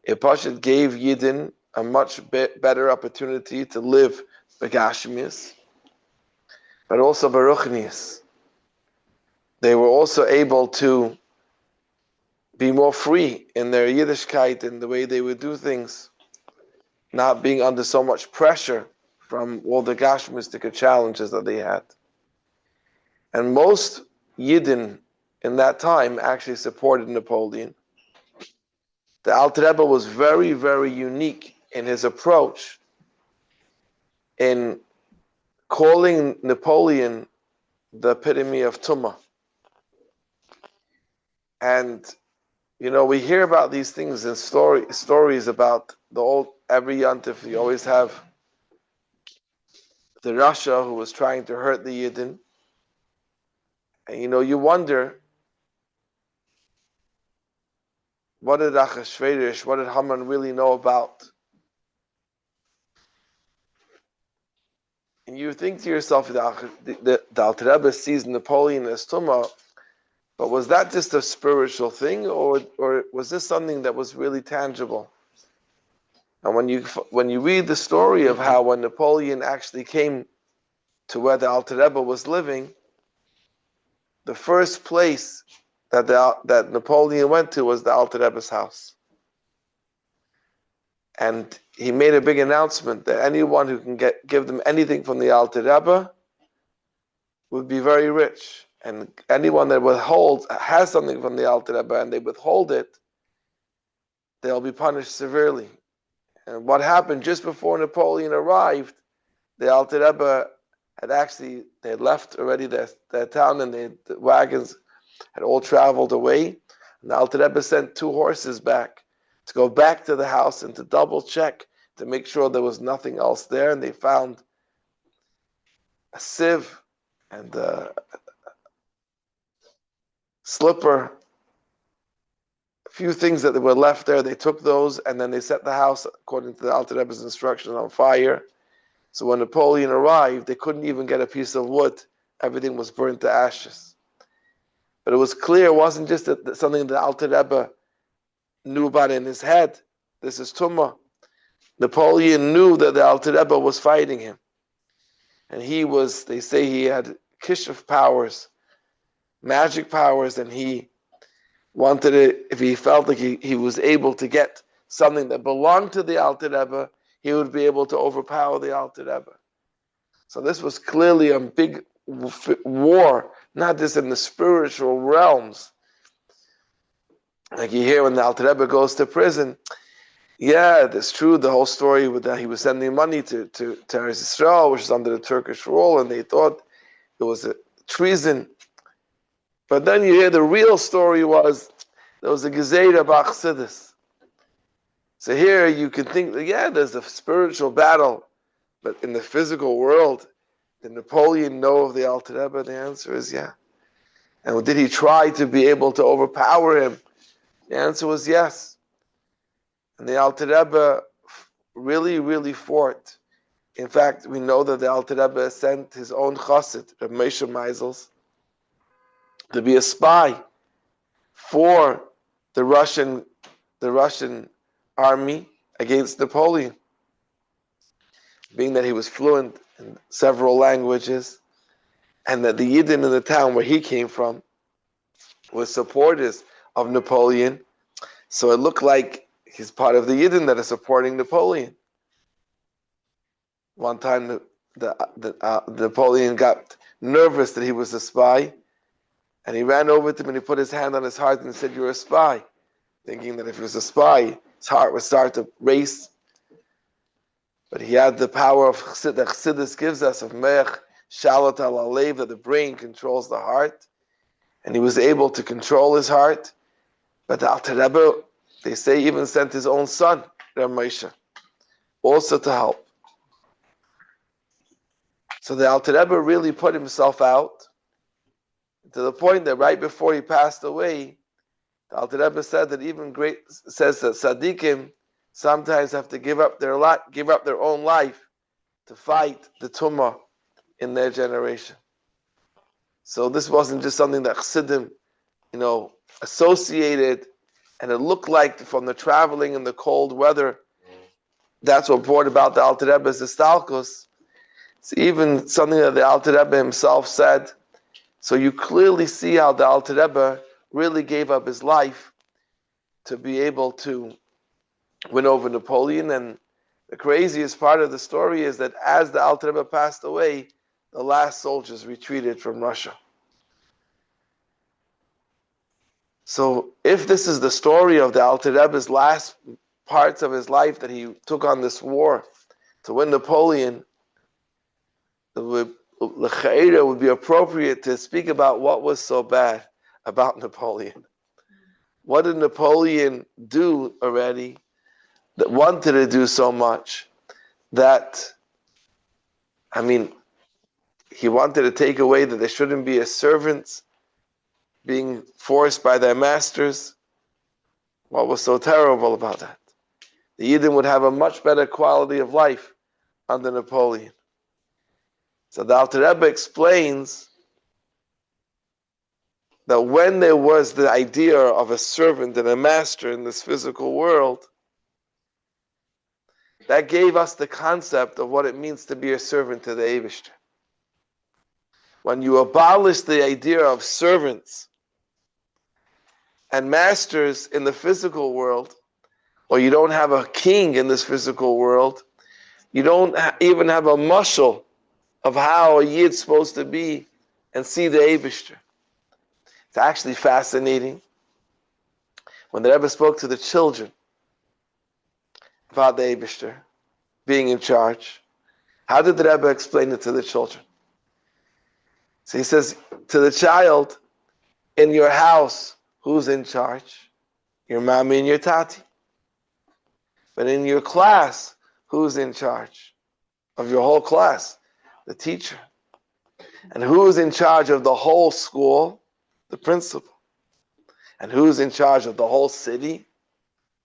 It Pashat gave Yidden a much better opportunity to live Begashmius, but also Baruchnius. They were also able to be more free in their Yiddishkeit and the way they would do things, not being under so much pressure from all the Gashmistic challenges that they had. And most Yidden in that time actually supported Napoleon. The Alter Rebbe was very, very unique in his approach in calling Napoleon the epitome of Tumah. And we hear about these things in stories about the old, every Yontif, you always have the Rasha who was trying to hurt the Yidden. And you wonder, what did Achashverosh, what did Haman really know about? And you think to yourself, the Alter Rebbe sees Napoleon as Tumah, but was that just a spiritual thing, or was this something that was really tangible? And when you read the story of how when Napoleon actually came to where the Alter Rebbe was living, the first place that Napoleon went to was the Alter Rebbe's house. And he made a big announcement that anyone who can give them anything from the Alter Rebbe would be very rich. And anyone that has something from the Alter Rebbe and they withhold it, they'll be punished severely. And what happened just before Napoleon arrived, the Alter Rebbe they had left already their town, and the wagons had all traveled away. And the Alter Rebbe sent 2 horses back to go back to the house and to double check to make sure there was nothing else there. And they found a sieve and a slipper, a few things that were left there. They took those and then they set the house, according to the Alter Rebbe's instruction, on fire. So when Napoleon arrived, they couldn't even get a piece of wood. Everything was burnt to ashes. But it was clear it wasn't just something that Alter Rebbe knew about in his head. This is Tumah. Napoleon knew that the Alter Rebbe was fighting him. And they say he had kishuf powers, magic powers, and he wanted it, if he felt like he was able to get something that belonged to the Alter Rebbe, he would be able to overpower the Alter Rebbe. So this was clearly a big war, not just in the spiritual realms. Like you hear when the Alter Rebbe goes to prison, yeah, that's true, the whole story with that he was sending money to Eretz Yisrael, which is under the Turkish rule, and they thought it was a treason. But then you hear the real story was, there was a Gezerah Chassidus. So here you can think, yeah, there's a spiritual battle, but in the physical world, did Napoleon know of the Alter Rebbe? The answer is yeah. And did he try to be able to overpower him? The answer was yes. And the Alter Rebbe really, really fought. In fact, we know that the Alter Rebbe sent his own chassid, Rabbi Moshe Meisels, to be a spy for the Russian army against Napoleon. Being that he was fluent in several languages, and that the Yidden in the town where he came from were supporters of Napoleon, so it looked like he's part of the Yidden that are supporting Napoleon. One time, Napoleon got nervous that he was a spy, and he ran over to him and he put his hand on his heart and said, "You're a spy," thinking that if he was a spy, his heart would start to race. But he had the power of that Chassidus gives us, of Mech Shalat al Alev, that the brain controls the heart, and he was able to control his heart. But the Alter Rebbe, they say, even sent his own son, Rabbi Moshe, also to help. So the Alter Rebbe really put himself out, to the point that right before he passed away, the Alter Rebbe said that says that tzaddikim sometimes have to give up their own life to fight the tumah in their generation. So this wasn't just something that Chassidim, associated And it looked like from the traveling and the cold weather, that's what brought about the Alter Rebbe's istalkus. It's even something that the Alter Rebbe himself said. So you clearly see how the Alter Rebbe really gave up his life to be able to win over Napoleon. And the craziest part of the story is that as the Alter Rebbe passed away, the last soldiers retreated from Russia. So if this is the story of the Alter Rebbe's last parts of his life, that he took on this war to win Napoleon, it would be appropriate to speak about what was so bad about Napoleon. What did Napoleon do already that wanted to do so much that, he wanted to take away that there shouldn't be a servants being forced by their masters? What was so terrible about that? The Yidden would have a much better quality of life under Napoleon. So the Alter Rebbe explains that when there was the idea of a servant and a master in this physical world, that gave us the concept of what it means to be a servant to the Eibishter. When you abolish the idea of servants and masters in the physical world, or you don't have a king in this physical world, you don't even have a mushal of how a Yid's supposed to be and see the Eibishter. It's actually fascinating. When the Rebbe spoke to the children about the Eibishter being in charge, how did the Rebbe explain it to the children? So he says to the child, in your house, who's in charge? Your mommy and your tati. But in your class, who's in charge of your whole class? The teacher. And who's in charge of the whole school? The principal. And who's in charge of the whole city?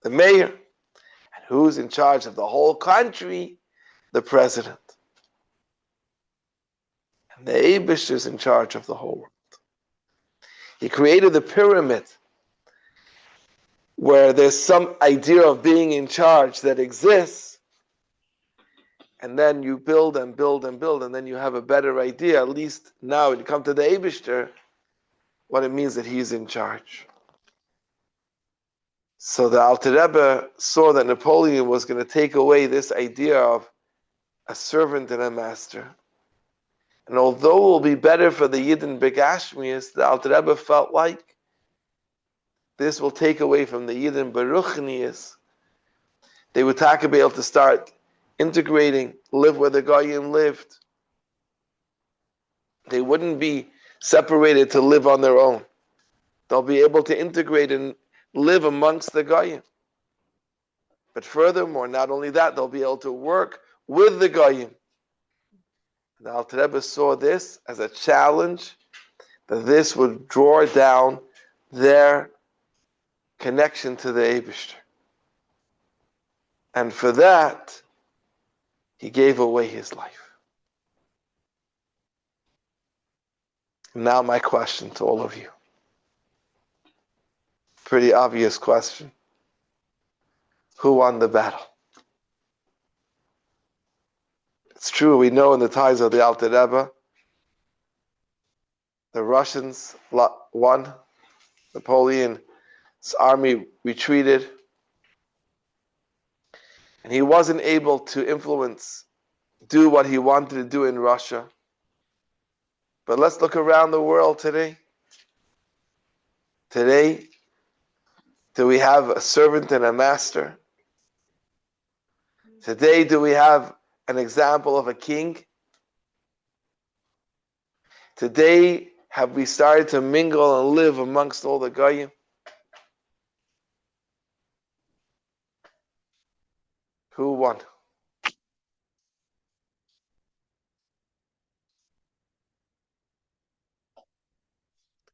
The mayor. And who's in charge of the whole country? The president. And the Eibush is in charge of the whole world. He created the pyramid where there's some idea of being in charge that exists, and then you build and build and build, and then you have a better idea. At least now when you come to the Eibishter, what it means that he's in charge. So the Alter Rebbe saw that Napoleon was going to take away this idea of a servant and a master. And although it will be better for the Yidden Begashmias, the Alter Rebbe felt like this will take away from the Yidden Beruchnias. They would be able to start integrating, live where the Goyim lived. They wouldn't be separated to live on their own. They'll be able to integrate and live amongst the Goyim. But furthermore, not only that, they'll be able to work with the Goyim. The Alter Rebbe saw this as a challenge, that this would draw down their connection to the Eibishter. And for that, he gave away his life. Now my question to all of you. Pretty obvious question. Who won the battle? It's true, we know in the times of the Alter Rebbe, the Russians won. Napoleon's army retreated. And he wasn't able to do what he wanted to do in Russia. But let's look around the world today. Today, do we have a servant and a master? Today, do we have an example of a king? Today, have we started to mingle and live amongst all the Goyim? Who won?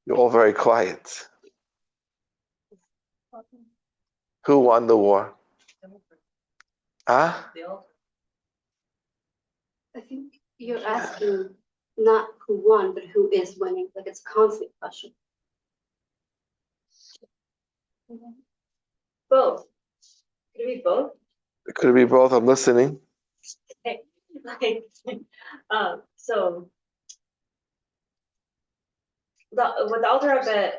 You're all very quiet. Who won the war? Huh? I think you're asking not who won, but who is winning. Like it's a constant question. both. Could it be both? It could be both. I'm listening. Okay. So what the Alter Rebbe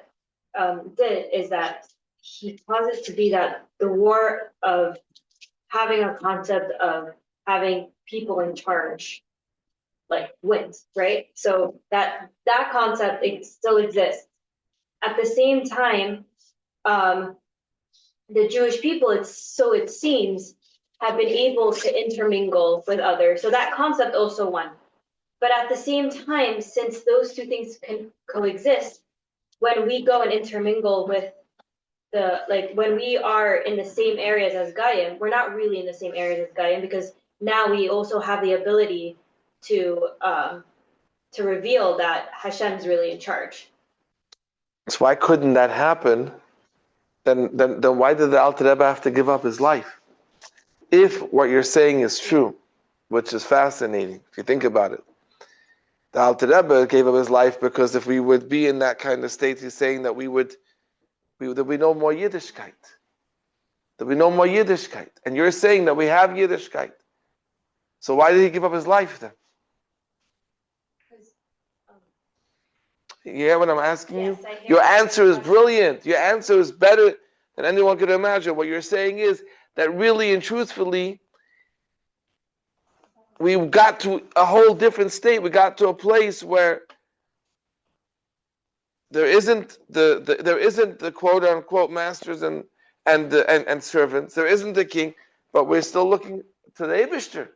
did is that he caused it to be that the war of having a concept of having people in charge wins, right? So that concept still exists. At the same time, the Jewish people, it seems, have been able to intermingle with others. So that concept also won. But at the same time, since those two things can coexist, when we go and intermingle with when we are in the same areas as Goyim, we're not really in the same areas as Goyim, because now we also have the ability to reveal that Hashem's really in charge. So why couldn't that happen? Then why did the Alter Rebbe have to give up his life? If what you're saying is true, which is fascinating, if you think about it. The Alter Rebbe gave up his life because if we would be in that kind of state, he's saying that there'd be no more Yiddishkeit. There'd be no more Yiddishkeit. And you're saying that we have Yiddishkeit. So why did he give up his life then? You hear what I'm asking you? Your answer is brilliant. Your answer is better than anyone could imagine. What you're saying is that really and truthfully, we got to a whole different state. We got to a place where there isn't the quote unquote masters and servants. There isn't the king, but we're still looking to the Eibishter.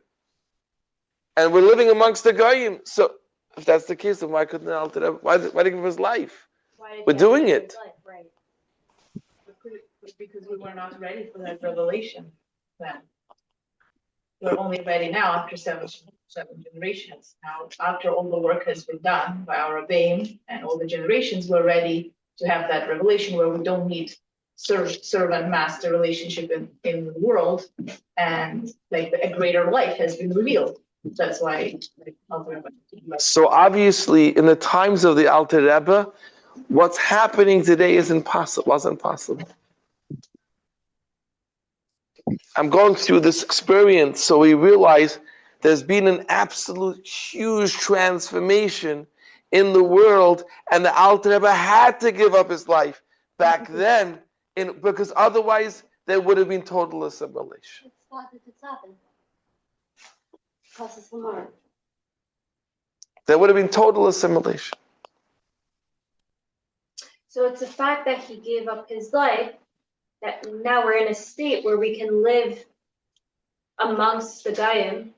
And we're living amongst the Goyim. So if that's the case, then why couldn't the Alter Rebbe, why did he give his life? We're doing it. Right. Because we were not ready for that revelation then. We're only ready now after seven generations. Now, after all the work has been done by our Rabbi and all the generations, we're ready to have that revelation where we don't need servant-master relationship in the world, and a greater life has been revealed. That's why. So obviously, in the times of the Alter Rebbe, what's happening today wasn't possible. I'm going through this experience, so we realize there's been an absolute huge transformation in the world, and the Alter Rebbe had to give up his life back then, because otherwise there would have been total assimilation. There would have been total assimilation. So it's the fact that he gave up his life that now we're in a state where we can live amongst the Goyim.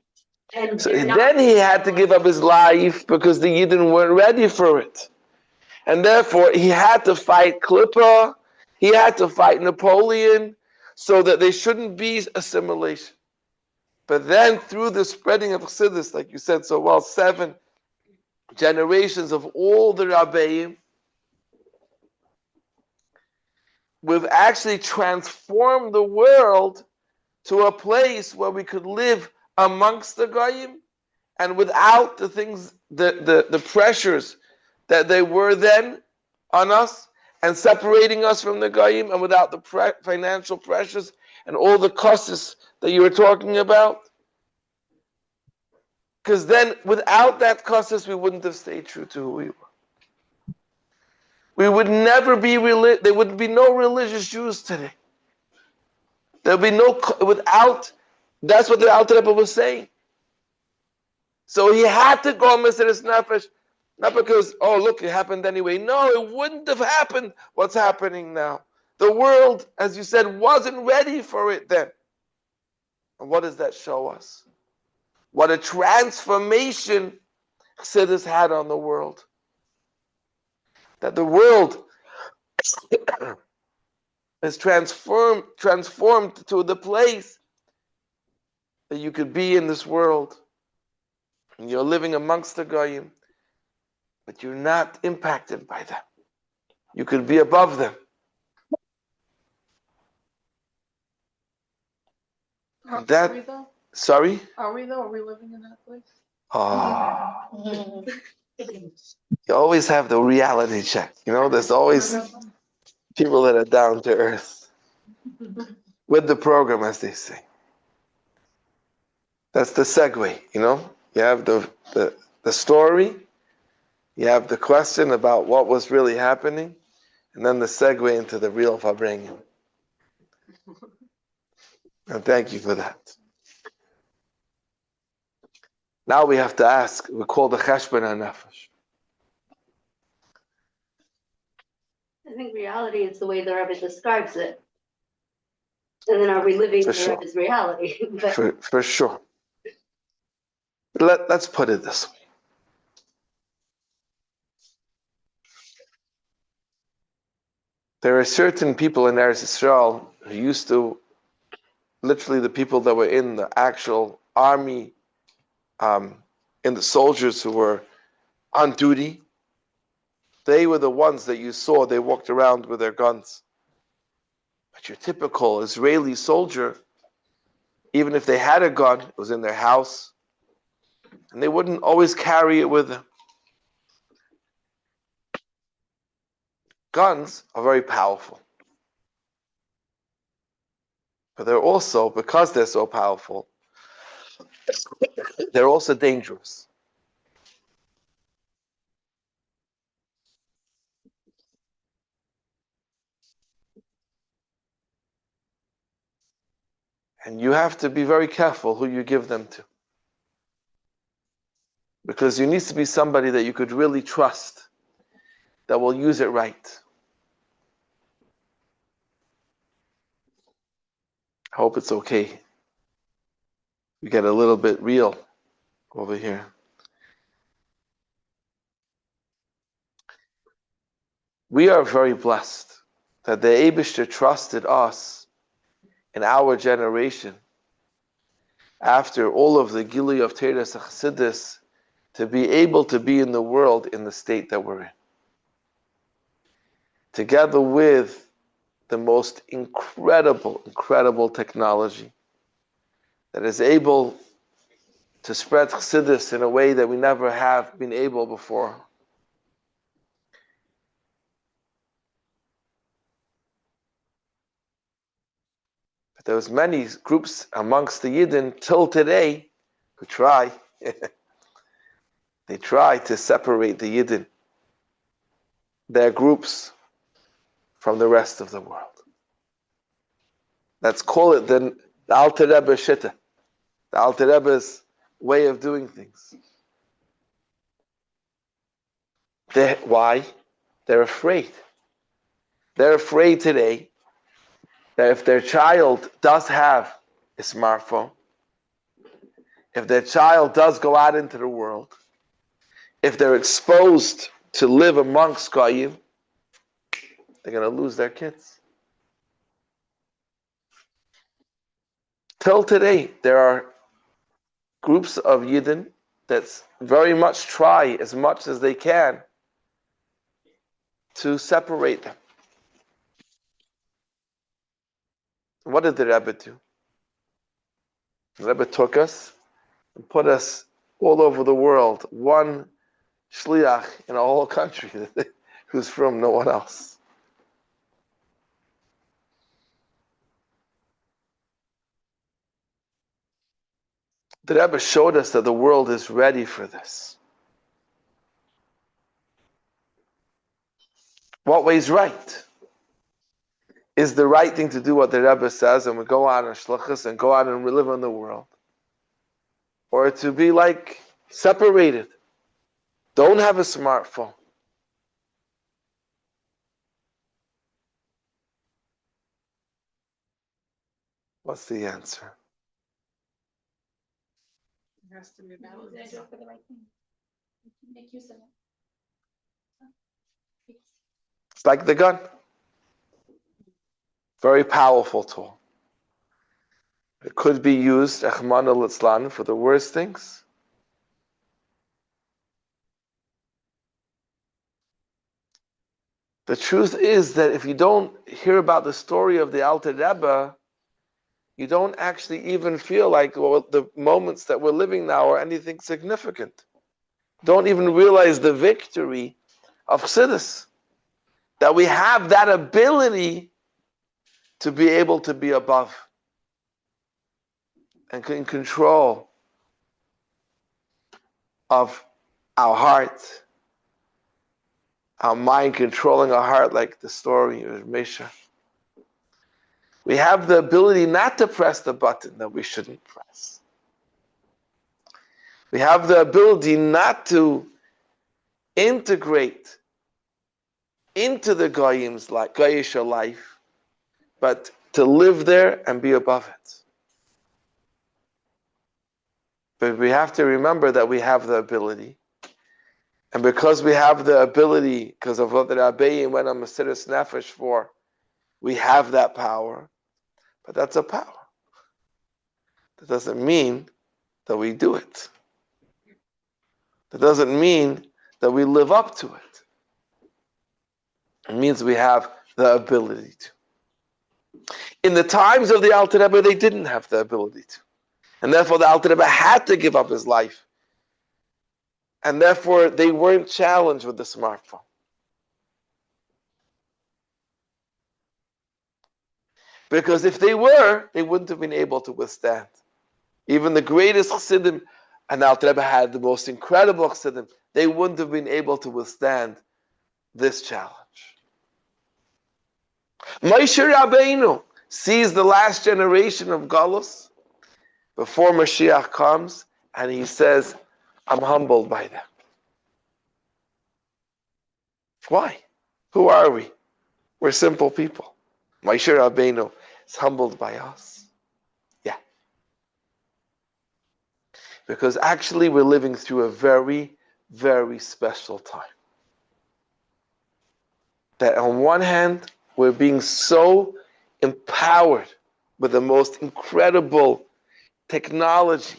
And so then he had to give up his life because the Yidden weren't ready for it. And therefore he had to fight Klippa, he had to fight Napoleon, so that there shouldn't be assimilation. But then through the spreading of Chassidus, like you said so well, 7 generations of all the Rabbeim, we've actually transformed the world to a place where we could live amongst the Goyim and without the things, the pressures that they were then on us and separating us from the Goyim, and without the financial pressures and all the costs that you were talking about. Because then without that costs, we wouldn't have stayed true to who we were. We would never be there would be no religious Jews today. There would be without, that's what the Alter Rebbe was saying. So he had to go Mesiras Nefesh, not because, oh look, it happened anyway. No, it wouldn't have happened what's happening now. The world, as you said, wasn't ready for it then. And what does that show us? What a transformation Chassidus had on the world. That the world is transformed to the place that you could be in this world. And you're living amongst the Goyim, but you're not impacted by them. You could be above them. Are we though? Sorry? Are we though? Are we living in that place? Oh. You always have the reality check. There's always people that are down to earth. with the program, as they say. That's the segue, you know? You have the story, you have the question about what was really happening, and then the segue into the real Farbrengen. And thank you for that. Now we have to ask, we call the Cheshbon HaNefesh. I think reality is the way the Rabbi describes it. And then are we living For the sure. Rabbi's reality? But For sure. Let's put it this way. There are certain people in Eretz Yisrael who used to, literally the people that were in the actual army, in the soldiers who were on duty, they were the ones that you saw, they walked around with their guns. But your typical Israeli soldier, even if they had a gun, it was in their house, and they wouldn't always carry it with them. Guns are very powerful. But they're also, because they're so powerful, they're also dangerous. And you have to be very careful who you give them to. Because you need to be somebody that you could really trust, that will use it right. I hope it's okay. We get a little bit real over here. We are very blessed that the Eibishter trusted us in our generation, after all of the Gili of Teves and Chassidus, to be able to be in the world in the state that we're in. Together with the most incredible technology that is able to spread Chassidus in a way that we never have been able before. But there was many groups amongst the Yidden till today who try. They try to separate the Yidden, their groups, from the rest of the world. Let's call it the Alter Rebbe Shitta, the Alter Rebbe's way of doing things. Why? They're afraid. They're afraid today that if their child does have a smartphone, if their child does go out into the world, if they're exposed to live amongst Goyim, they're going to lose their kids. Till today, there are groups of Yidden that very much try as much as they can to separate them. What did the Rebbe do? The Rebbe took us and put us all over the world, one shliach in a whole country who's from no one else. The Rebbe showed us that the world is ready for this. What way is right? Is the right thing to do what the Rebbe says and we go out on shlichus and go out and live in the world? Or to be like separated? Don't have a smartphone. What's the answer? It has to be balanced. For the right thing. Make use of it. It's like the gun. Very powerful tool. It could be used, Rachmana litzlan, for the worst things. The truth is that if you don't hear about the story of the Alter Rebbe, you don't actually even feel like the moments that we're living now are anything significant. Don't even realize the victory of Chassidus. That we have that ability to be able to be above and in control of our heart, our mind controlling our heart, like the story of Mesha. We have the ability not to press the button that we shouldn't press. We have the ability not to integrate into the Goyisha life, but to live there and be above it. But we have to remember that we have the ability. And because we have the ability, because of what the Rabbi went on Mesiras Nefesh for, we have that power. But that's a power. That doesn't mean that we do it. That doesn't mean that we live up to it. It means we have the ability to. In the times of the Alter Rebbe, they didn't have the ability to. And therefore the Alter Rebbe had to give up his life. And therefore they weren't challenged with the smartphone. Because if they were, they wouldn't have been able to withstand. Even the greatest Chassidim, and Alter Rebbe had the most incredible Chassidim, they wouldn't have been able to withstand this challenge. Moshe Rabbeinu sees the last generation of Galus before Mashiach comes, and he says, I'm humbled by them. Why? Who are we? We're simple people. Moshe Rabbeinu is humbled by us. Yeah. Because actually we're living through a very, very special time. That on one hand, we're being so empowered with the most incredible technology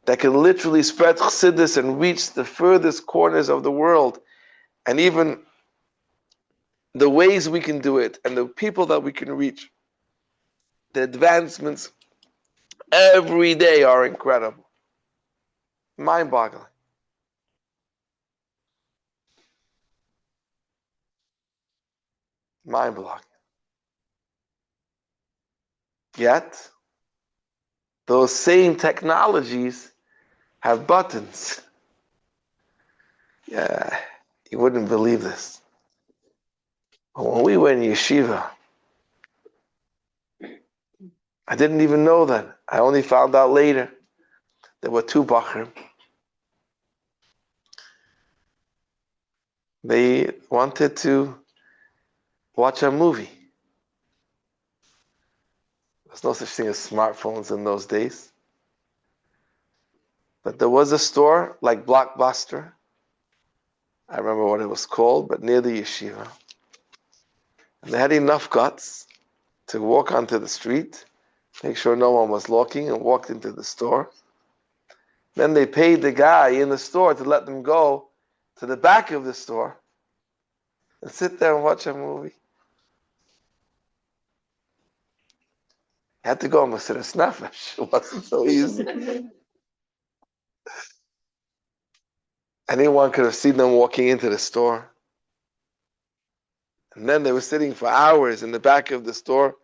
that can literally spread Chassidus and reach the furthest corners of the world. And even the ways we can do it and the people that we can reach, the advancements every day are incredible. Mind-boggling. Mind-boggling. Yet, those same technologies have buttons. Yeah, you wouldn't believe this. When we were in yeshiva, I didn't even know that. I only found out later. There were two Bachrim. They wanted to watch a movie. There's no such thing as smartphones in those days. But there was a store like Blockbuster. I remember what it was called, but near the yeshiva. And they had enough guts to walk onto the street, make sure no one was looking, and walked into the store. Then they paid the guy in the store to let them go to the back of the store and sit there and watch a movie. You had to go on Mesiras Nefesh. It wasn't so easy. Anyone could have seen them walking into the store. And then they were sitting for hours in the back of the store.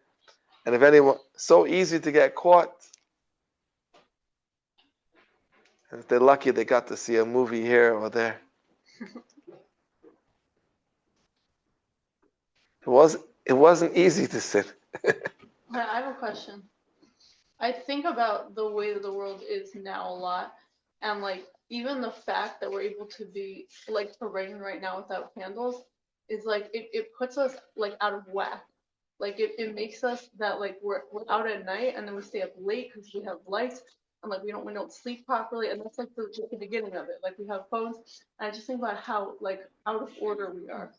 And if anyone, so easy to get caught. And if they're lucky, they got to see a movie here or there. It wasn't easy to sit. I have a question. I think about the way that the world is now a lot, and like even the fact that we're able to be like Farbrengen right now without candles is like it puts us like out of whack. Like it makes us that like we're out at night and then we stay up late because we have lights and like we don't sleep properly, and that's like the beginning of it. Like we have phones, and I just think about how like out of order we are.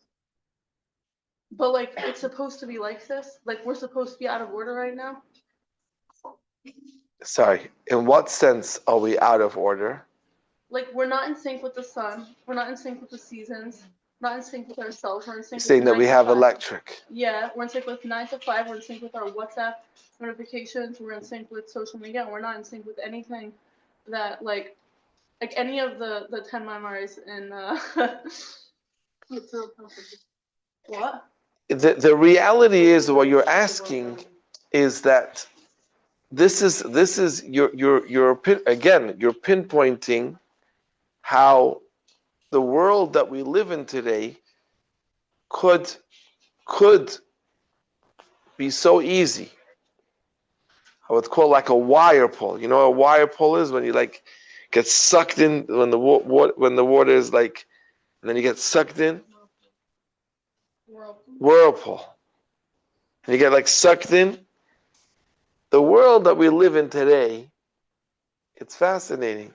But like it's supposed to be like this. Like we're supposed to be out of order right now. Sorry, in what sense are we out of order? Like we're not in sync with the sun. We're not in sync with the seasons. Not in sync with ourselves. We're in sync. You're saying that we have electric. Yeah, we're in sync with 9 to 5. We're in sync with our WhatsApp notifications. We're in sync with social media. And we're not in sync with anything that like any of the 10 memories in what? the reality is what you're asking is that this is you're pinpointing how the world that we live in today could be so easy. I would call like a wire pull. You know what a wire pull is? When you like get sucked in when the water is like, and then you get sucked in. Whirlpool. And you get like sucked in. The world that we live in today, it's fascinating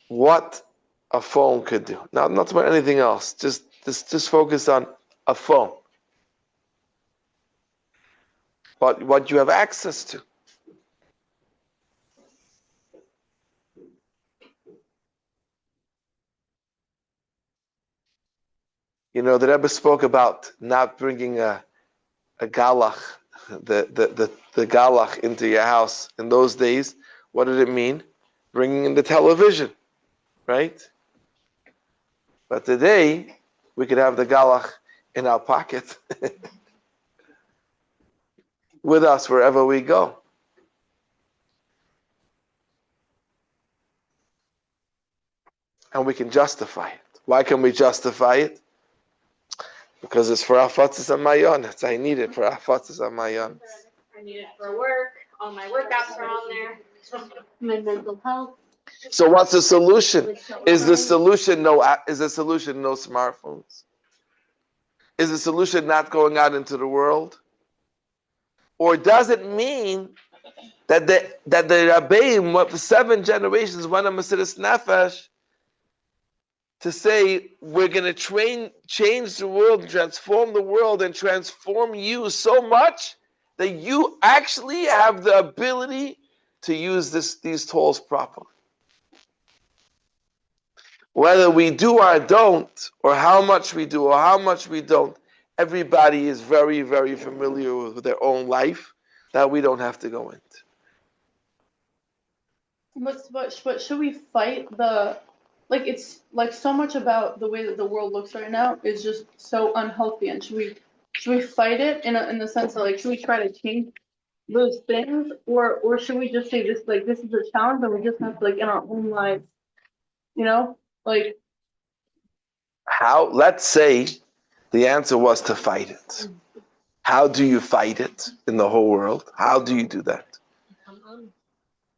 what a phone could do. Now, not about anything else. Just focus on a phone. But what you have access to. You know, the Rebbe spoke about not bringing a galach, the galach into your house. In those days, what did it mean? Bringing in the television, right? But today, we could have the galach in our pocket with us wherever we go. And we can justify it. Why can we justify it? Because it's for afatzis and mayonis. I need it for afatzis and mayonis. I need it for work. All my workouts are on there. My mental health. So what's the solution? Is the solution no smartphones? Is the solution not going out into the world? Or does it mean that the Rabbeim, what the 7 generations went on Mesiras Nefesh to say we're going to change the world, and transform the world, and transform you so much that you actually have the ability to use these tools properly. Whether we do or don't, or how much we do or how much we don't, everybody is very, very familiar with their own life that we don't have to go into. But should we fight it's like so much about the way that the world looks right now is just so unhealthy, and should we fight it in the sense of like, should we try to change those things, or should we just say this is a challenge and we just have to, like, in our own lives, like How? Let's say the answer was to fight it. How do you fight it in the whole world? How do you do that?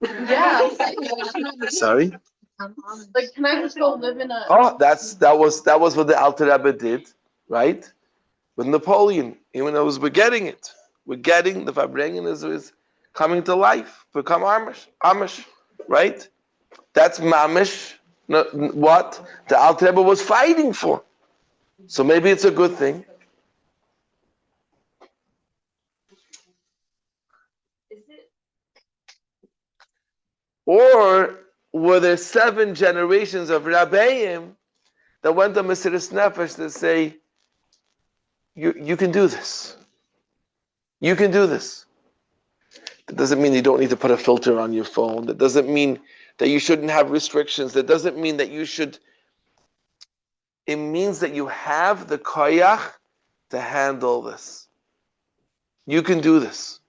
yeah, Sorry? like, can I just go live in a? Oh, that was what the Alter Rebbe did, right? With Napoleon, even though we're getting it. We're getting the Farbrengen is coming to life, become Amish, right? That's Mamish, what the Alter Rebbe was fighting for. So maybe it's a good thing. Is it? Or were there 7 generations of Rabbeim that went to Mesiras Nefesh to say, you can do this. You can do this. That doesn't mean you don't need to put a filter on your phone. That doesn't mean that you shouldn't have restrictions. That doesn't mean that you should. It means that you have the koyach to handle this. You can do this.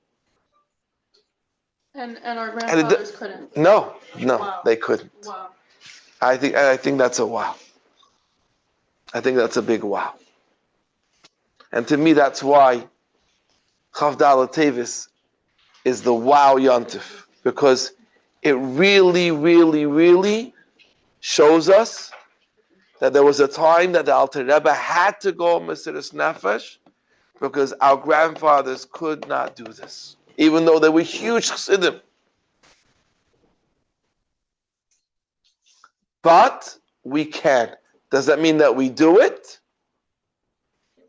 And our grandfathers couldn't. No, Wow. they couldn't. Wow. I think that's a wow. I think that's a big wow. And to me, that's why Chof Teves is the wow yontif, because it really, really, really shows us that there was a time that the Alter Rebbe had to go Mesiras Nefesh because our grandfathers could not do this, even though they were huge chassidim. But we can. Does that mean that we do it?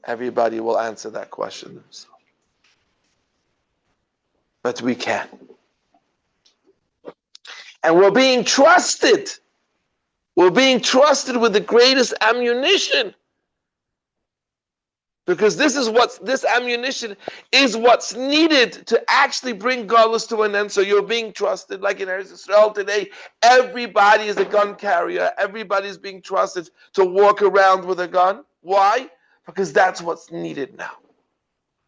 Everybody will answer that question themselves. But we can. And we're being trusted. We're being trusted with the greatest ammunition. Because this ammunition is what's needed to actually bring Galus to an end. So you're being trusted, like in Eretz Yisrael today. Everybody is a gun carrier. Everybody's being trusted to walk around with a gun. Why? because that's what's needed now.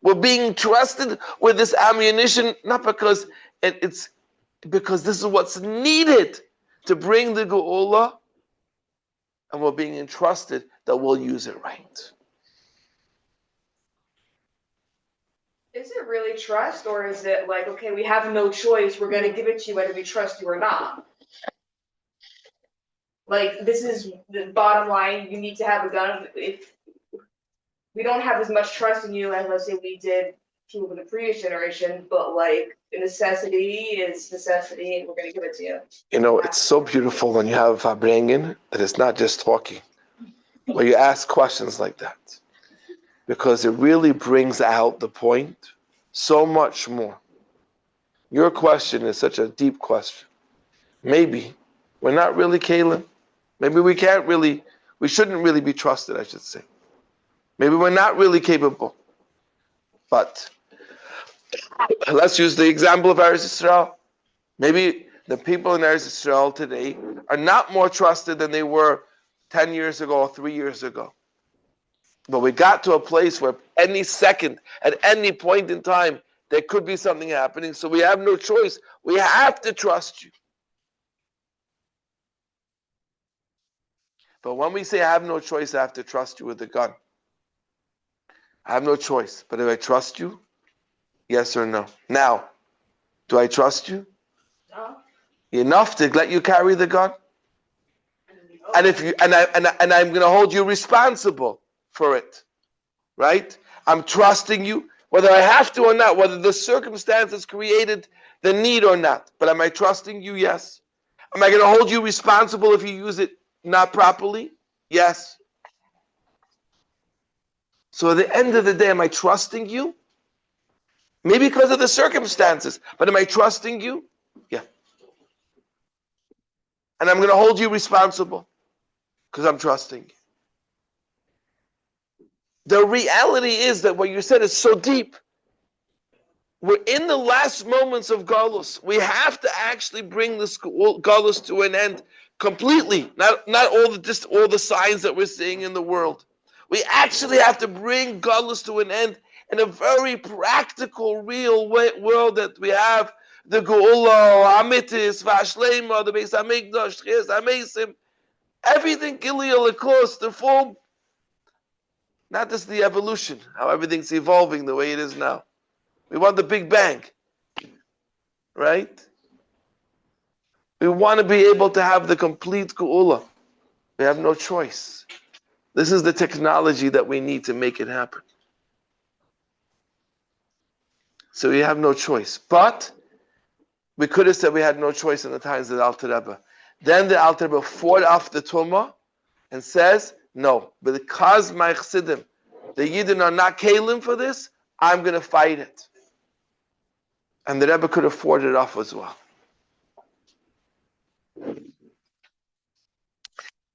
We're being trusted with this ammunition, not because it's because this is what's needed to bring the Geula, and we're being entrusted that we'll use it right. Is it really trust, or is it like, okay, we have no choice, we're going to give it to you whether we trust you or not? Like, this is the bottom line, you need to have a gun. If we don't have as much trust in you as, let's say, we did people in the previous generation, but like, necessity is necessity, and we're going to give it to you. You know, it's so beautiful when you have Farbrengen that it's not just talking, where you ask questions like that. Because it really brings out the point so much more. Your question is such a deep question. Maybe we're not really Kalim. Maybe we shouldn't really be trusted, I should say. Maybe we're not really capable. But let's use the example of Eretz Yisrael. Maybe the people in Eretz Yisrael today are not more trusted than they were 10 years ago or 3 years ago. But we got to a place where any second, at any point in time, there could be something happening. So we have no choice. We have to trust you. But when we say I have no choice, I have to trust you with a gun. I have no choice. But do I trust you? Yes or no? Now, do I trust you? No. Enough to let you carry the gun? And if you and I'm going to hold you responsible for it, right? I'm trusting you, whether I have to or not, whether the circumstances created the need or not. But am I trusting you? Yes. Am I going to hold you responsible if you use it not properly? Yes. So at the end of the day, am I trusting you? Maybe because of the circumstances, but am I trusting you? Yeah. And I'm going to hold you responsible because I'm trusting you. The reality is that what you said is so deep. We're in the last moments of Galus. We have to actually bring this Galus to an end completely. Not all the signs that we're seeing in the world. We actually have to bring Galus to an end in a very practical, real world that we have. The Geula, Amitis, Vashlema, the Beis Hamikdash, Tchias Hamesim, everything, Gilead, Lekos, the full. Not just the evolution, how everything's evolving the way it is now. We want the Big Bang, right? We want to be able to have the complete Geula. We have no choice. This is the technology that we need to make it happen. So we have no choice. But we could have said we had no choice in the times of the Alter Rebbe. Then the Alter Rebbe fought off the Tumah and says, no, because my Chassidim, the Yidden are not Kalim for this, I'm going to fight it. And the Rebbe could have fought it off as well.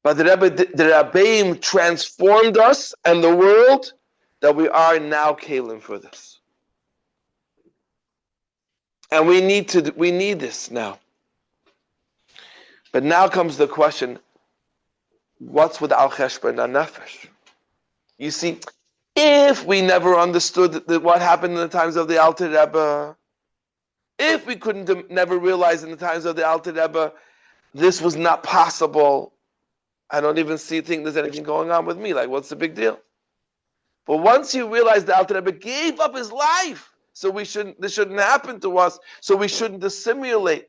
But the Rabbeim transformed us and the world that we are now Kalim for this. And we need this now. But now comes the question, what's with Al Cheshbon HaNefesh? You see, if we never understood what happened in the times of the Alter Rebbe, if we never realize in the times of the Alter Rebbe, this was not possible, I don't even think there's anything going on with me. Like, what's the big deal? But once you realize the Alter Rebbe gave up his life, so this shouldn't happen to us, so we shouldn't assimilate.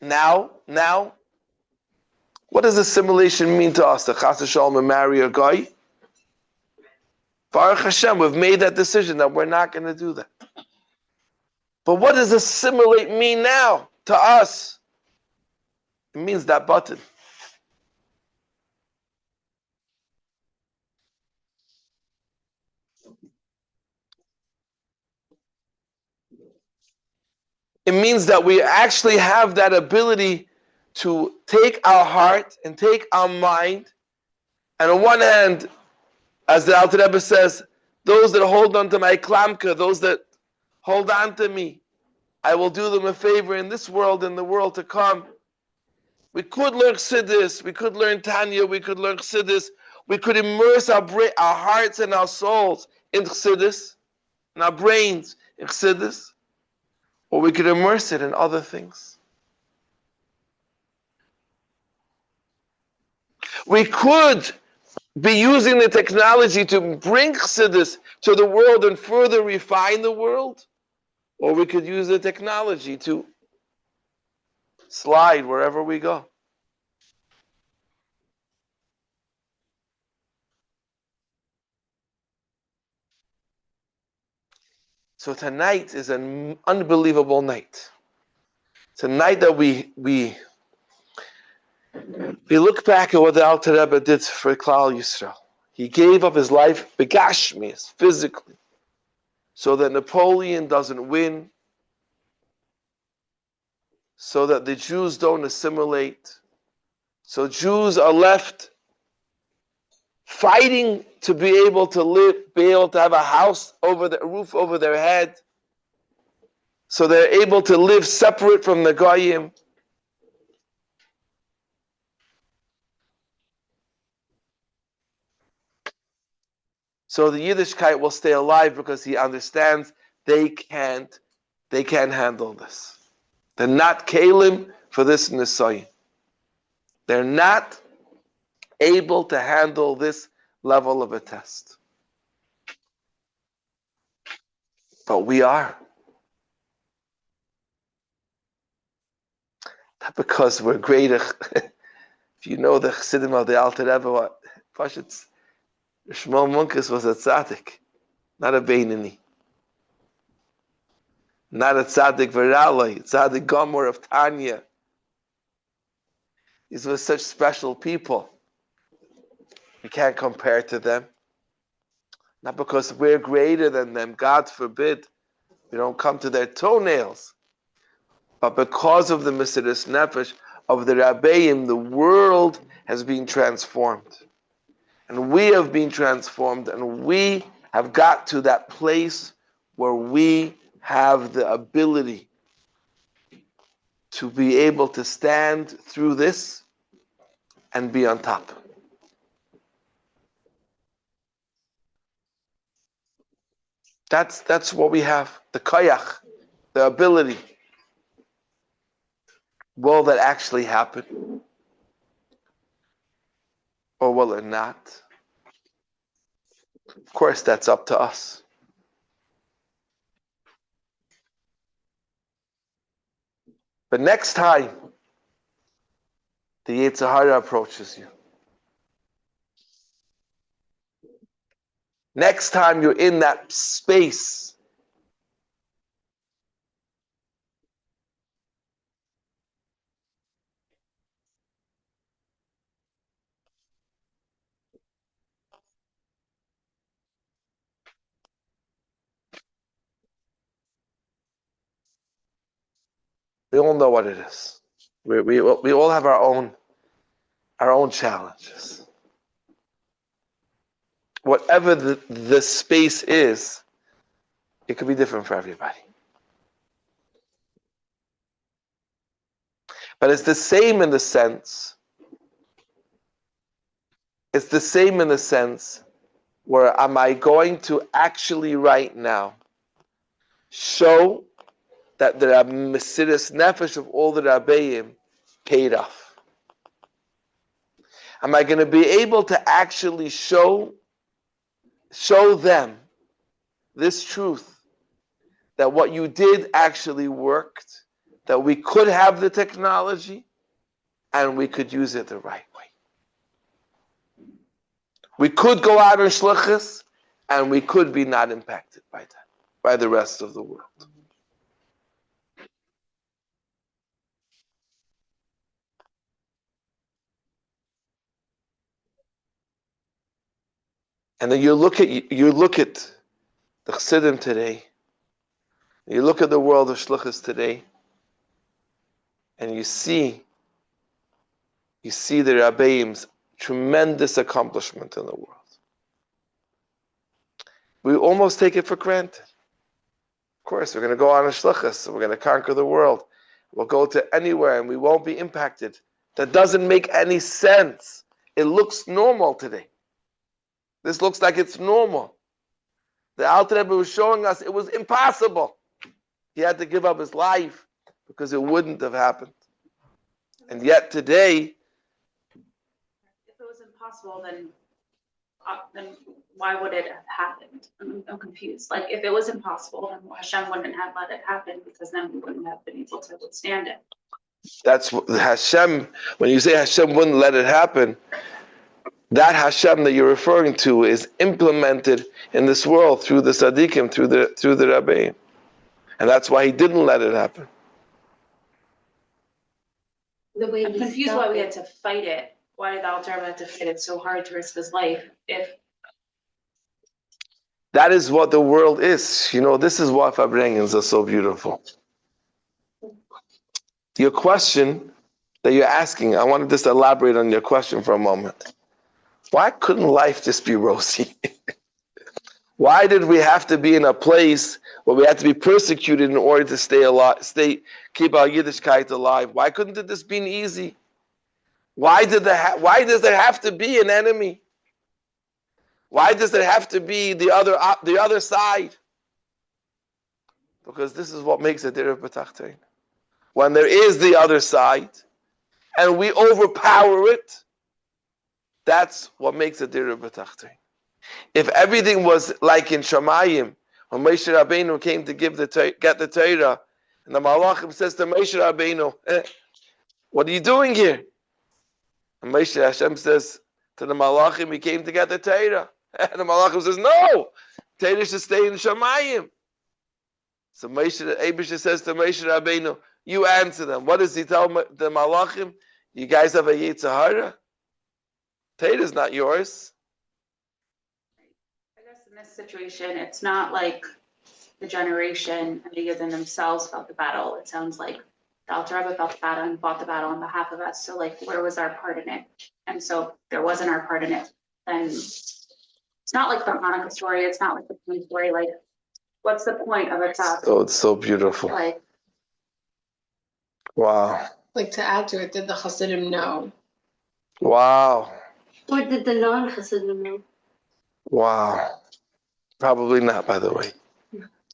Now, what does assimilation mean to us? The Chas v'Shalom marry a guy? Baruch Hashem, we've made that decision that we're not going to do that. But what does assimilate mean now to us? It means that button. It means that we actually have that ability to take our heart and take our mind, and on one hand, as the Alter Rebbe says, those that hold on to my klamka, those that hold on to me, I will do them a favor in this world and the world to come. We could learn Chassidus, we could learn Tanya, we could learn Chassidus, we could immerse our hearts and our souls in Chassidus, and our brains in Chassidus, or we could immerse it in other things. We could be using the technology to bring Chassidus to the world and further refine the world, or we could use the technology to slide wherever we go. So tonight is an unbelievable night. It's a night that we look back at what the Alter Rebbe did for Klal Yisrael. He gave up his life, begashmias, physically, so that Napoleon doesn't win, so that the Jews don't assimilate, so Jews are left fighting to be able to live, be able to have a roof over their head, so they're able to live separate from the Goyim. So the Yiddishkeit will stay alive because he understands they can't handle this. They're not kalim for this nisayin. They're not able to handle this level of a test. But we are. Not because we're greater. If you know the Chassidim of the Alter Rebbe, what Pashit's Shmuel Munkus was a tzaddik, not a Beinani. Not a tzaddik Veralai, tzaddik Gomor of Tanya. These were such special people. We can't compare to them. Not because we're greater than them, God forbid. We don't come to their toenails. But because of the Mesiras Nefesh of the Rabbeim, the world has been transformed. And we have been transformed, and we have got to that place where we have the ability to be able to stand through this and be on top. That's what we have, the koyach, the ability. Will that actually happen? Or will it not? Of course, that's up to us. But next time the Yetzer Hara approaches you, next time you're in that space, we all know what it is. We all have our own challenges. Whatever the space is, it could be different for everybody. But it's the same in the sense. It's the same in the sense where am I going to actually right now show that the Mesiras Nefesh of all the Rabbeim paid off? Am I going to be able to actually show them this truth, that what you did actually worked, that we could have the technology and we could use it the right way? We could go out in shlichus and we could be not impacted by that, by the rest of the world. And then you look at the Chassidim today, you look at the world of shlichus today, and you see the Rabbeim's tremendous accomplishment in the world. We almost take it for granted. Of course, we're going to go on a shlichus, we're going to conquer the world. We'll go to anywhere and we won't be impacted that doesn't make any sense. It looks normal today. This looks like it's normal. The Alter Rebbe was showing us it was impossible. He had to give up his life because it wouldn't have happened. And yet today, if it was impossible, then why would it have happened? I'm confused. Like, if it was impossible, then Hashem wouldn't have let it happen, because then we wouldn't have been able to withstand it. that's Hashem. When you say Hashem wouldn't let it happen, that Hashem that you're referring to is implemented in this world through the Tzaddikim, through the Rabbi. And that's why he didn't let it happen. The way I'm confused why we had to fight it. Why did the Alter Rebbe have to fight it so hard to risk his life? If that is what the world is. This is why Farbrengens are so beautiful. Your question that you're asking, I wanted just to elaborate on your question for a moment. Why couldn't life just be rosy? Why did we have to be in a place where we had to be persecuted in order to stay alive, keep our Yiddishkeit alive? Why couldn't it just been easy? Why does there have to be an enemy? Why does it have to be the other side? Because this is what makes it Dirah B'Tachtein. When there is the other side, and we overpower it, that's what makes it Dirah B'Tachtein. If everything was like in Shamayim, when Moshe Rabbeinu came to get the Torah, and the Malachim says to Moshe Rabbeinu, what are you doing here? And Moshe Hashem says to the Malachim, he came to get the Torah. And the Malachim says, no, Torah should stay in Shamayim. So Abisha says to Moshe Rabbeinu, you answer them. What does he tell the Malachim? You guys have a Yetzer Hara? Torah is not yours. I guess in this situation, it's not like the generation and the Yidden themselves felt the battle. It sounds like the Alter Rebbe felt the battle and fought the battle on behalf of us. So, like, where was our part in it? And so, if there wasn't our part in it, then it's not like the Hanukkah story. It's not like the Purim story. Like, what's the point of a top? Oh, it's so beautiful. Like, wow. Like, to add to it, did the Chassidim know? Wow. Or did the non-Chassidim know? Wow. Probably not, by the way,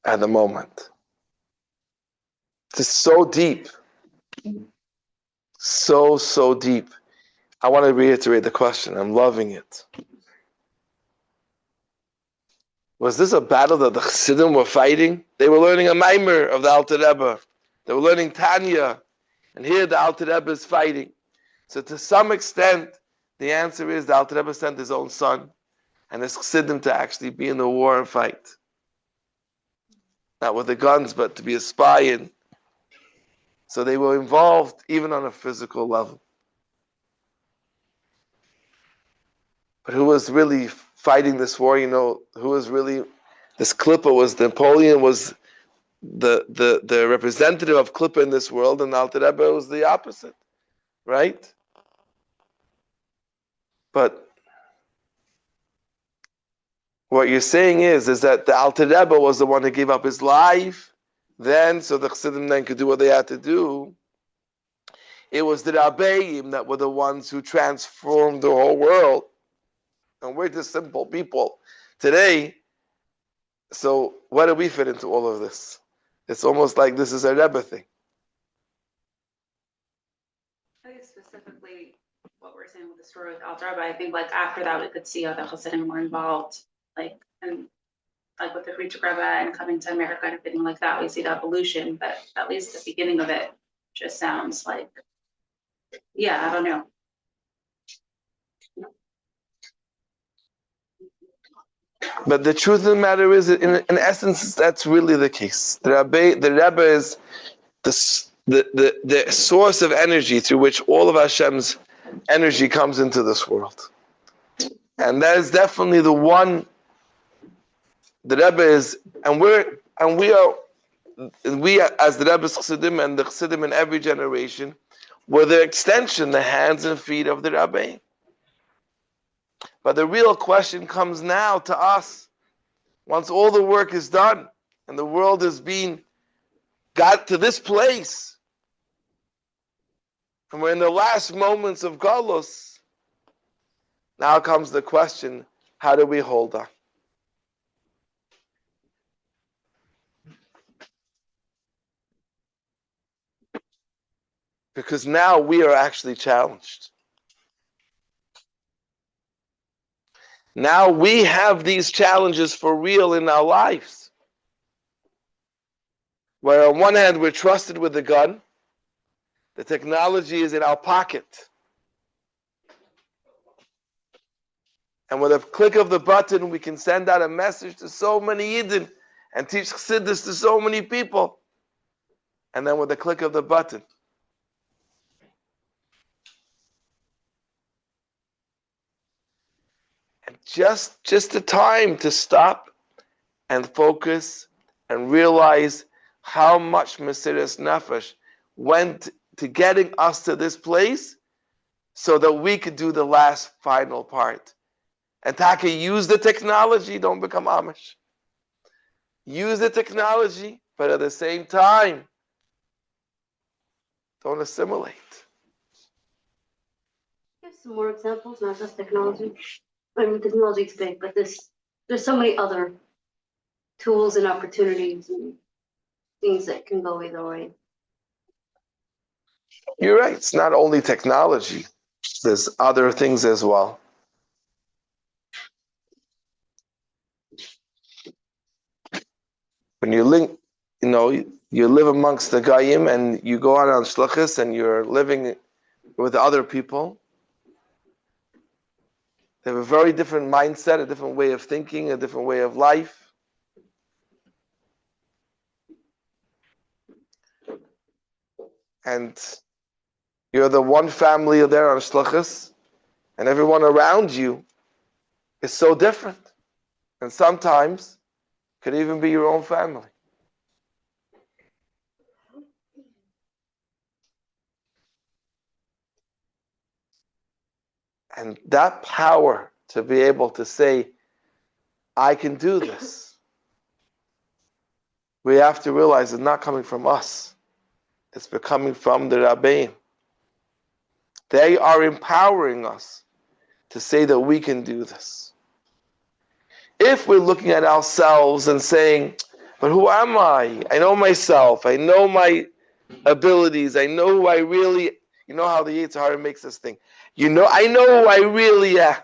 at the moment. It's so deep. So deep. I want to reiterate the question. I'm loving it. Was this a battle that the Chassidim were fighting? They were learning a Maimer of the Alter Rebbe. They were learning Tanya. And here the Alter Rebbe is fighting. So to some extent, the answer is the Alter Rebbe sent his own son and his Chassidim to actually be in the war and fight. Not with the guns, but to be a spy in. So they were involved even on a physical level. But who was really fighting this war? Who was really, this Klippa was, Napoleon was the representative of Klippa in this world, and Alter Rebbe was the opposite, right? But what you're saying is that the Alter Rebbe was the one who gave up his life, then, so the Chassidim then could do what they had to do. It was the Rabbeim that were the ones who transformed the whole world. And we're just simple people. Today, so where do we fit into all of this? It's almost like this is a Rebbe thing. I think specifically what we're saying with the story with Alter Rebbe, I think like after that we could see how the Chassidim were involved, like and like with the Frierdiker Rebbe and coming to America and everything like that, we see the evolution. But at least the beginning of it just sounds like, yeah, I don't know. But the truth of the matter is, in essence, that's really the case. The Rebbe is the source of energy through which all of Hashem's energy comes into this world. And that is definitely the one the Rebbe is, and we are as the Rebbe's Chassidim and the Chassidim in every generation, were the extension, the hands and feet of the Rabbi. But the real question comes now to us. Once all the work is done and the world has got to this place, And we're in the last moments of Galus. Now comes the question, how do we hold on? Because now we are actually challenged. Now we have these challenges for real in our lives. Where on one hand we're trusted with the gun, the technology is in our pocket. And with a click of the button, we can send out a message to so many Yidden and teach Chassidus to so many people. And then with a click of the button, and just the time to stop and focus and realize how much Mesiras Nefesh went to getting us to this place so that we could do the last final part. And Taka, use the technology, don't become Amish. Use the technology, but at the same time, don't assimilate. Give some more examples, not just technology. I mean, technology is big, but there's so many other tools and opportunities and things that can go either way. You're right, it's not only technology. There's other things as well. When you link, you live amongst the Goyim and you go out on Shluchas and you're living with other people. They have a very different mindset, a different way of thinking, a different way of life. And you're the one family there on Shluchas, and everyone around you is so different. And sometimes could even be your own family. And that power to be able to say, I can do this, we have to realize it's not coming from us. It's coming from the Rabbi. They are empowering us to say that we can do this. If we're looking at ourselves and saying, but who am I? I know myself. I know my abilities. I know who I really, you know how the Yetzer Hara makes us think. I know who I really am.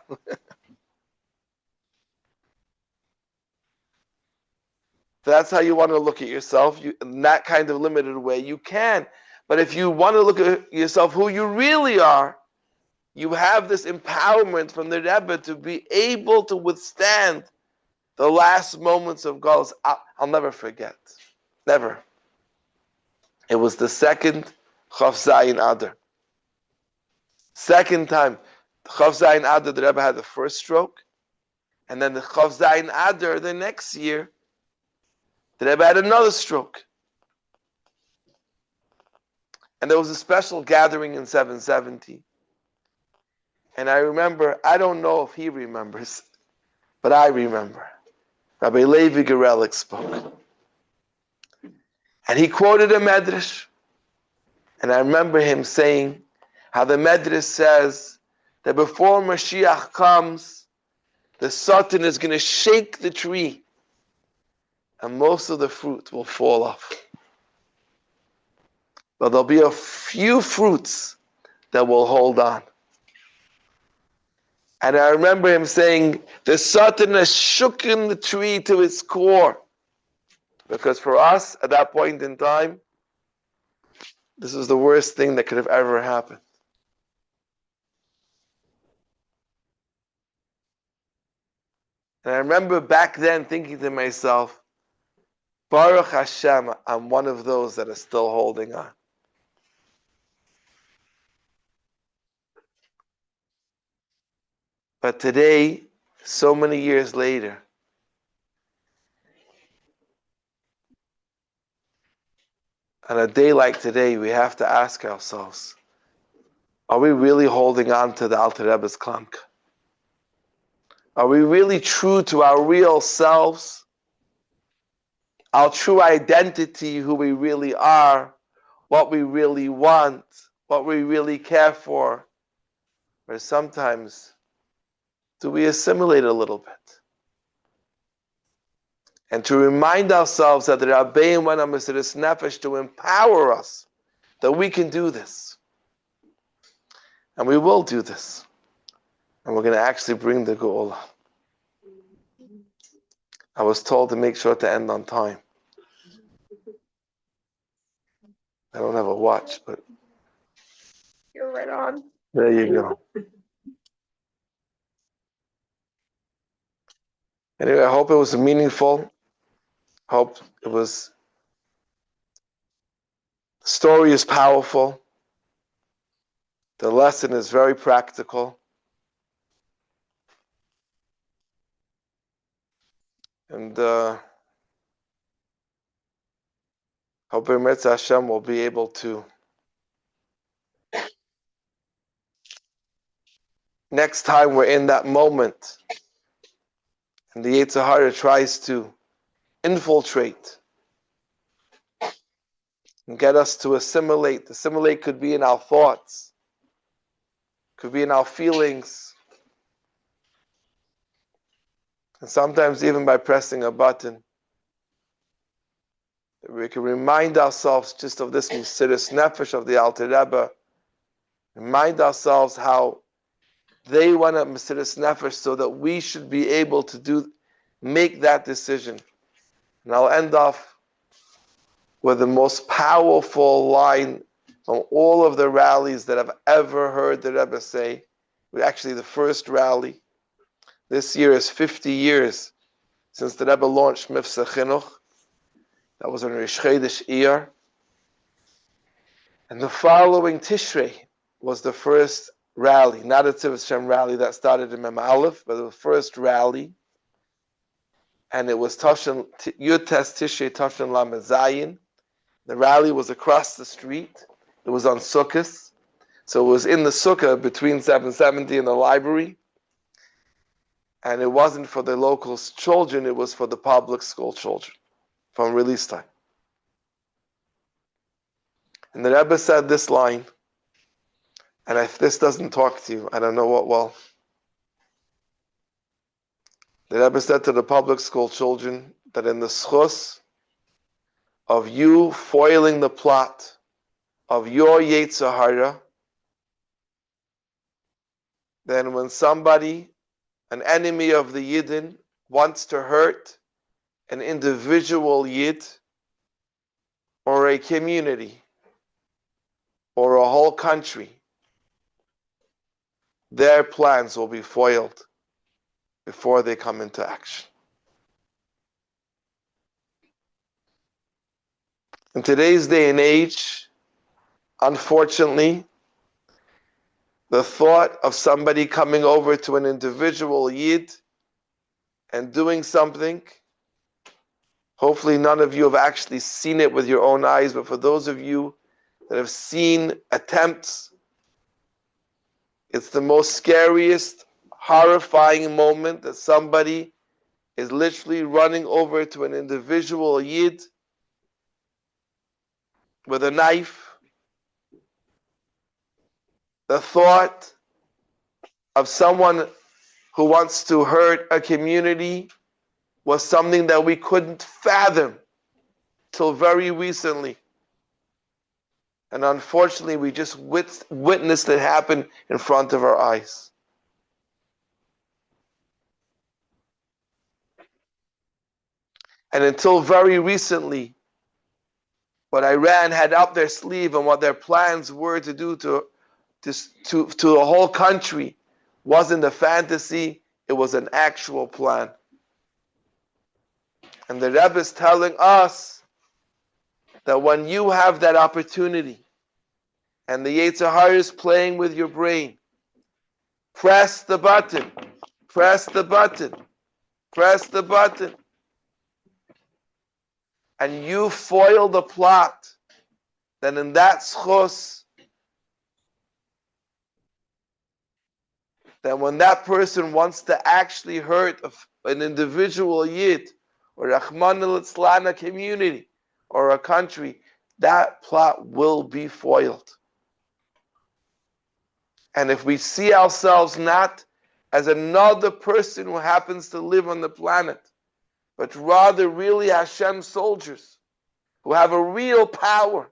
That's how you want to look at yourself. In that kind of limited way, you can. But if you want to look at yourself who you really are, you have this empowerment from the Rebbe to be able to withstand the last moments of Galus. I'll never forget. Never. It was the second Chof Zayin Adar. Second time, the Chof Zayin Adar, the Rebbe had the first stroke. And then the Chof Zayin Adar, the next year, the Rebbe had another stroke. And there was a special gathering in 770. And I remember, I don't know if he remembers, but I remember. Rabbi Levi Gerelik spoke. And he quoted a medrash. And I remember him saying how the medrash says that before Mashiach comes, the Satan is going to shake the tree and most of the fruit will fall off. But there'll be a few fruits that will hold on. And I remember him saying, the Satan has shooken the tree to its core. Because for us, at that point in time, this was the worst thing that could have ever happened. And I remember back then thinking to myself, Baruch Hashem, I'm one of those that are still holding on. But today, so many years later, on a day like today, we have to ask ourselves, are we really holding on to the Alter Rebbe's klank? Are we really true to our real selves? Our true identity, who we really are, what we really want, what we really care for, or sometimes do we assimilate a little bit? And to remind ourselves that the Rabbi went on Mesiras Nefesh to empower us, that we can do this. And we will do this. And we're going to actually bring the Geula. I was told to make sure to end on time. I don't have a watch, but You're right on. there you go. Anyway, I hope it was meaningful. Hope it was. The story is powerful. The lesson is very practical. And hope Eretz Hashem will be able to next time we're in that moment and the Yetzer Hara tries to infiltrate and get us to assimilate. Assimilate could be in our thoughts, could be in our feelings, and sometimes even by pressing a button. We can remind ourselves just of this Mesiras Nefesh of the Alter Rebbe, remind ourselves how they went up Mesiras Nefesh so that we should be able to make that decision. And I'll end off with the most powerful line from all of the rallies that I've ever heard the Rebbe say. Actually, the first rally. This year is 50 years since the Rebbe launched Mifsach Chinuch. That was on Rish Chodesh Iyar. And the following Tishrei was the first rally, not a Teves rally that started in Mem Aleph, but the first rally. And it was Yud Tes Tishrei Tafshin Lamed Zayin. The rally was across the street. It was on Sukkot. So it was in the Sukkah between 770 and the library. And it wasn't for the local children, it was for the public school children from release time. And the Rebbe said this line, and if this doesn't talk to you, I don't know what will. The Rebbe said to the public school children that in the schus of you foiling the plot of your Yetzer Hara, then when somebody, an enemy of the Yidden, wants to hurt an individual Yid or a community or a whole country, their plans will be foiled before they come into action. In today's day and age, unfortunately, the thought of somebody coming over to an individual Yid and doing something, hopefully none of you have actually seen it with your own eyes, but for those of you that have seen attempts, it's the most scariest, horrifying moment that somebody is literally running over to an individual Yid with a knife. The thought of someone who wants to hurt a community was something that we couldn't fathom till very recently. And unfortunately, we just witnessed it happen in front of our eyes. And until very recently, what Iran had up their sleeve and what their plans were to do to the whole country wasn't a fantasy, it was an actual plan. And the Rebbe is telling us that when you have that opportunity and the Yetzer Hara is playing with your brain, press the button, press the button, press the button, and you foil the plot, then in that schos, then when that person wants to actually hurt an individual Yid, or Rahman al-Itzlan, a community, or a country, that plot will be foiled. And if we see ourselves not as another person who happens to live on the planet, but rather really Hashem's soldiers who have a real power,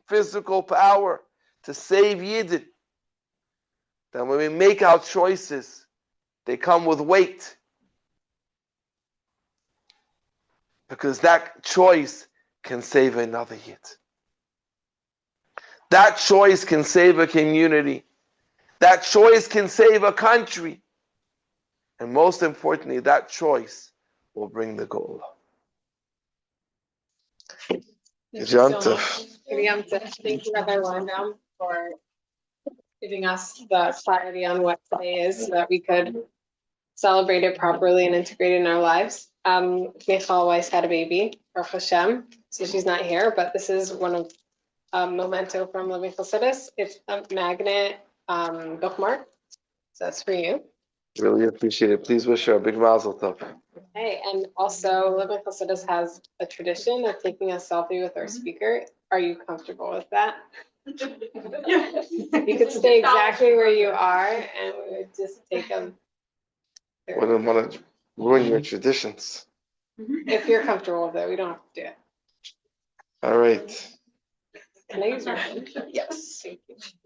physical power to save Yidden, then when we make our choices, they come with weight. Because that choice can save another Yid. That choice can save a community. That choice can save a country. And most importantly, that choice will bring the goal. Thank you so Yom much. Tov. Yom Tov. Thank you, Rabbi Weinbaum, for giving us the clarity on what today is so that we could celebrate it properly and integrate it in our lives. Michal Weiss had a baby, Baruch Hashem, so she's not here, but this is one of memento from Living Chassidus. It's a magnet bookmark, so that's for you. Really appreciate it. Please wish her a big mazel tov. Okay, and also Living Chassidus has a tradition of taking a selfie with our speaker. Are you comfortable with that? You could stay exactly where you are, and we would just take a. Wouldn't want to ruin your traditions. If you're comfortable with it, we don't have to do it. All right. Can I use your phone? Yes. Thank you.